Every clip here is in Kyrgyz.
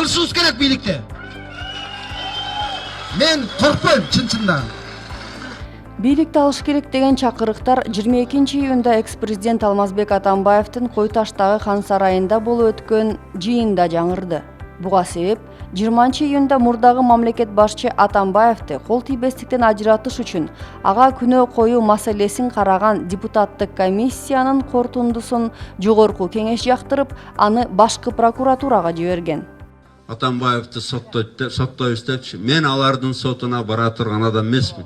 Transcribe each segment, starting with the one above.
алышыбыз керек бийликте. Мен коркпойм чын-чындан. Бийликти алыш керек деген чакырыктар 22-июнда экс-президент Алмазбек Атамбаевдин Кой Таштагы хан сарайында болуп өткөн жыйында жаңырды. Буга себеп 20-июнда мурдагы мамлекет башчы Атамбаевди кол тийбестиктен ажыратыш үчүн ага күнөө коюу маселесин караган депутаттык комиссиянын корутундусун жогорку кеңеш жактырып, аны башкы прокуратурага жиберген. Атамбаевди соттойбуз депчи, мен алардын сотуна бара турган адам эмесмин.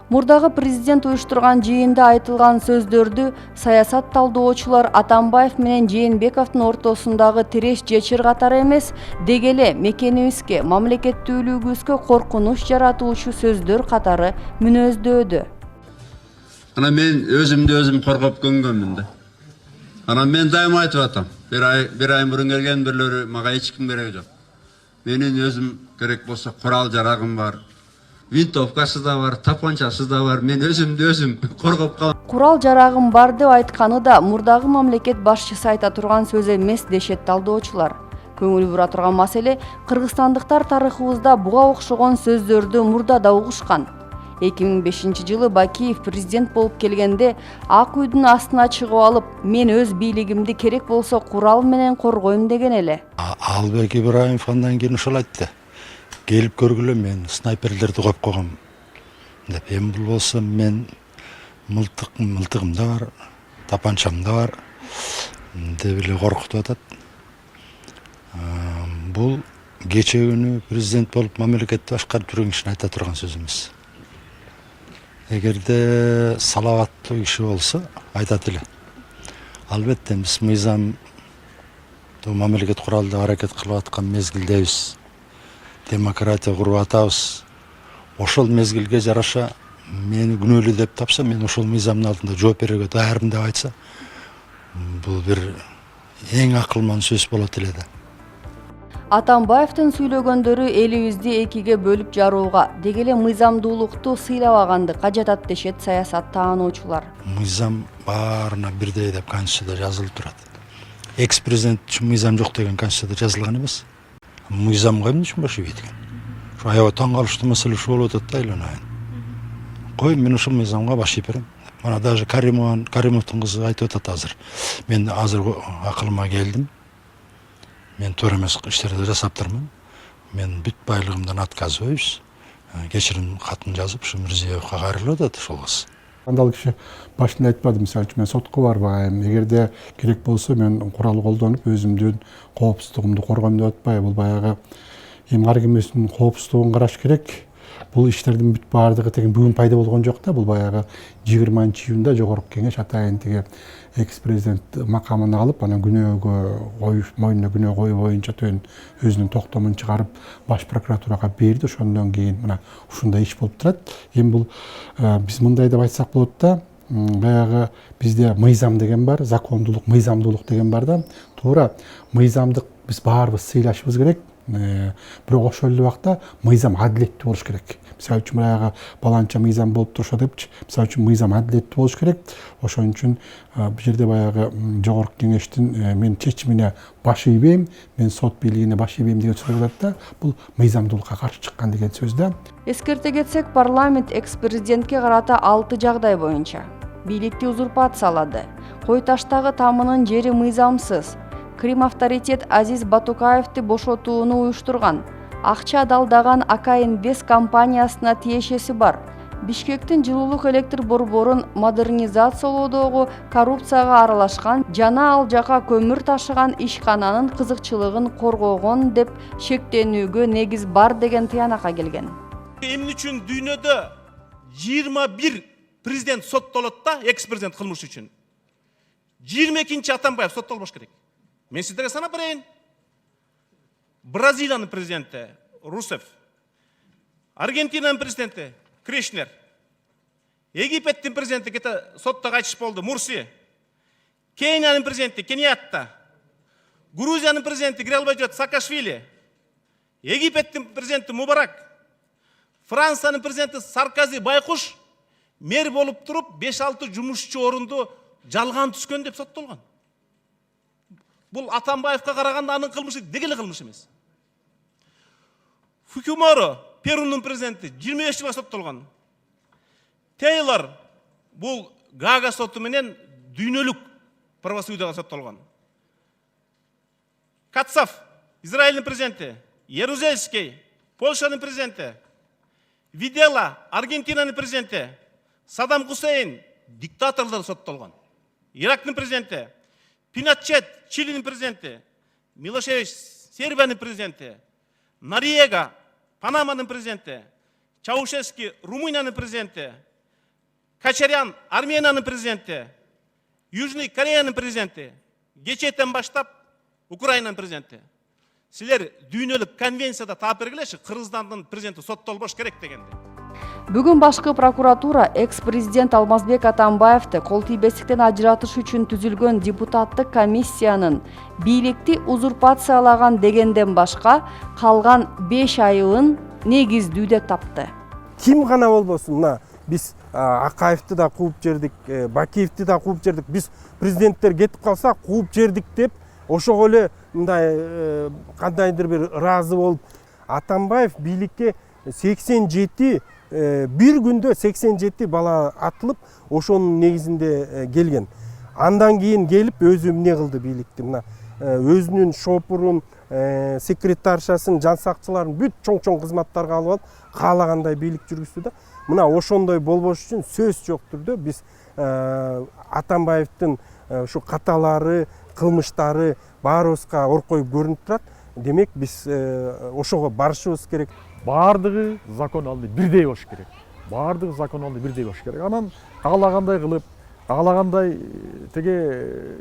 Мурдагы президент уюштурган жыйында айтылган сөздөрдү саясат талдоочулар Атамбаев менен Жээнбековдун ортосундагы тиреш жечир катары эмес, деги эле мекенибизге, мамлекеттүүлүгүбүзгө коркунуч жаратуучу сөздөр катары мүнөздөөдү. Ана мен өзүм коргоп көнгөнмүн да. Ана мен дайыма айтып атам. Bir ay murun kelgen birilери мага эч ким кереги жок. Менин өзүм керек болсо курал жарагым бар. Винтовкасы да бар, тапанчасы да бар. Мен өзүм коргоп калам. Курал жарагым бар деп айтканы да мурдагы мамлекет башчысы айта турган сөз эмес дешет талдоочулар. Көңүл бура турган маселе кыргызстандыктар тарыхыбызда буга окшогон сөздөрдү мурда да угушкан. 2005-жылы Бакиев президент болуп келгенде Ак үйдүн астына чыгып алып, мен өз бийлигимди керек болсо курал менен коргойм деген эле. Албек Ибраимов андан кийин ошол айтты. Келип көргүлө, мен снайперлерди коюп койгом деп. Эми бул болсо мен мылтыгым да бар, тапанчам да бар деп эле коркутуп атат. Бул кече күнү президент болуп мамлекетти башкарып жүргөн кишинин айта турган сөзү эмес. Эгерде салаваттуу киши болсо айтат эле. Албетте биз мыйзам мамлекет куралы деп аракет кылып аткан мезгилдебиз. Демократия куруп атабыз. Ошол мезгилге жараша мени күнөөлүү деп тапса, мен ошол мыйзамдын алдында жооп берүүгө даярмын деп айтса, бул бир эң акылман сөз болот эле да. Атамбаевдин сүйлөгөндөрү элибизди экиге бөлүп жарууга, деги эле мыйзамдуулукту сыйлабагандыкка жатат дешет саясат таануучулар. Мыйзам баарына бирдей деп Конституцияда жазылып турат. Экс-президент үчүн мыйзам жок деген Конституцияда жазылган эмес. Мыйзамга эмне үчүн баш ийбейт экен? Ошо аябай таң калыштуу маселе ушул болуп атат да айланайын. Кой, мен ушул мыйзамга баш ийип берем. Мана даже Каримовдун кызы айтып атат азыр. Мен азыр акылыма келдим. Мен туура эмес иштерди жасап турмун. Мен бүт байлыгымдан отказываюсь. Кечирим катын жазып, ушу Мирзиёевго кайрылып атат ошол кыз. Андал киши башында айтпады, мисалы үчүн мен сотко барбайм. Эгерде керек болсо мен курал колдонуп өзүмдүн коопсуздугумду коргойм деп атпайбы. Бул баягы эми ар кимдин коопсуздугун караш керек. Бул иштердин бүт баардыгы тең бүгүн пайда болгон жок да. Бул баягы 20-июнда жогорку кеңеш атайын тиги экс-президент макамына алып, анан мойнуна күнөө коюу боюнча өзүнүн токтомун чыгарып баш прокуратурага берди. Ошондон кийин мына ушундай иш болуп турат. Эми бул биз мындай деп айтсак болот да, баягы бизде мыйзам деген бар, закондуулук, мыйзамдуулук деген бар да. Туура мыйзамдык биз баарыбыз сыйлашыбыз керек. Бирок ошол эле убакта мыйзам адилеттүү болуш керек. Мисалы үчүн баягы баланча мыйзам болуп турушат депчи, мисалы үчүн мыйзам адилеттүү болуш керек. Ошон үчүн бул жерде баягы жогорку кеңештин мен чечимине баш ийбейм, мен сот бийлигине баш ийбейм деген сөз болот да. Бул мыйзамдуулукка каршы чыккан деген сөз да. Эскерте кетсек, парламент экс-президентке карата 6 жагдай боюнча бийликти узурпациялады. Кой Таштагы тамынын жери мыйзамсыз. Крим авторитет Азиз Батукаевди бошотууну уюштурган. Акча далдаган АК-Инвест компаниясына тиешеси бар. Бишкектин жылуулук электр борборун модернизациялоодогу коррупцияга аралашкан жана ал жака көмүр ташыган ишкананын кызыкчылыгын коргогон деп шектенүүгө негиз бар деген тыянакка келген. Эмне үчүн дүйнөдө 21 президент соттолот да, экс-президент кылмыш үчүн. 22-чи Атамбаев соттолбош керек. Мен сиздерге санап берейин. Бразилиянын президенти Русев, Аргентинанын президенти Кришнер, Египеттин президенти кете сотто кайтыш болду Мурси, Кениянын президенти Кениятта, Грузиянын президенти Грелбажет Саакашвили, Египеттин президенти Мубарак, Франциянын президенти Саркози Байкуш мэр болуп туруп 5-6 жумушчу орунду жалган түскөн деп соттолгон. Бул Атамбаевка караганда анын кылмышы деги эле кылмыш эмес. Фукиморо, Перунун президенти 25 жылга соттолгон. Тейлор бул Гага соту менен дүйнөлүк правосудияга соттолгон. Кацав, Израилдин президенти, Ярузельский, Польшанын президенти, Видела, Аргентинанын президенти, Саддам Хусейн диктаторлор соттолгон. Ирактын президенти, Пиночет, Чилинин президенти, Милошевич, Сербиянын президенти, Нориега, Панаманын президенти, Чаушески, Румыниянын президенти, Качарян, Армениянын президенти, Южный Кореянын президенти, кечээден баштап Украинанын президенти. Силер дүйнөлүк конвенцияда таап бергилеши, Кыргызстандын президенти соттолбош керек дегенди. Бүгүн башкы прокуратура экс-президент Алмазбек Атамбаевди кол тийбестиктен ажыратыш үчүн түзүлгөн депутаттык комиссиянын бийликти узурпациялаган дегенден башка калган 5 айыбын негиздүү деп тапты. Ким гана болбосун, мына биз Акаевди да кууп жердик, Бакиевди да кууп жердик. Биз президенттер кетип калса кууп жердик деп ошого эле мындай кандайдыр бир ыраазы болуп, Атамбаев бийликке 87 бир күндө 87 бала атылып, ошонун негизинде келген. Андан кийин келип өзү эмне кылды бийликти, мына өзүнүн шопурун, секретаршасын, жан сакчыларын бүт чоң-чоң кызматтарга алып алып, каалагандай бийлик жүргүздү да. Мына ошондой болбош үчүн сөз жок түрдө биз Атамбаевдин ушу каталары, кылмыштары баарыбызга ор коюп көрүнүп турат. Демек биз ошого барышыбыз керек. Бардыгы закон алды бирдей болуш керек. Бардыгы закон алды бирдей болуш керек. Анан каалагандай кылып, каалагандай теге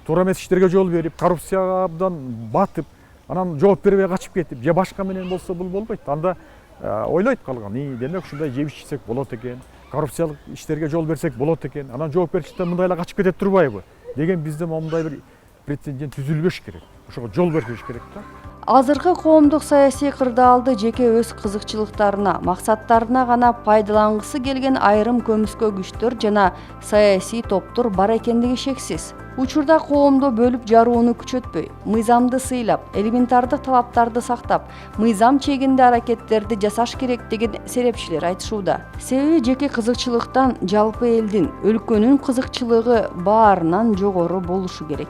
туура эмес иштерге жол берип, коррупцияга абдан батып, анан жооп бербей качып кетип, же башка менен болсо бул болбойт. Анда ойлойт калган, демек ушундай жеп ичсек болот экен, коррупциялык иштерге жол берсек болот экен, анан жооп беришиптен мындай эле качып кетет турбайбы деген бизде мондай бир прецедент түзүлбөш керек. Ошого жол бербеш керек да. Азыркы коомдук саясий кырдаалды жеке өз кызыкчылыктарына, максаттарына гана пайдалангысы келген айрым көмүскө күчтөр жана саясий топтор бар экендиги шексиз. Учурда коомду бөлүп жарууну күчөтпөй, мыйзамды сыйлап, элементардык талаптарды сактап, мыйзам чегинде аракеттерди жасаш керек деген серепчилер айтышууда. Себеби жеке кызыкчылыктан жалпы элдин, өлкөнүн кызыкчылыгы баарынан жогору болушу керек.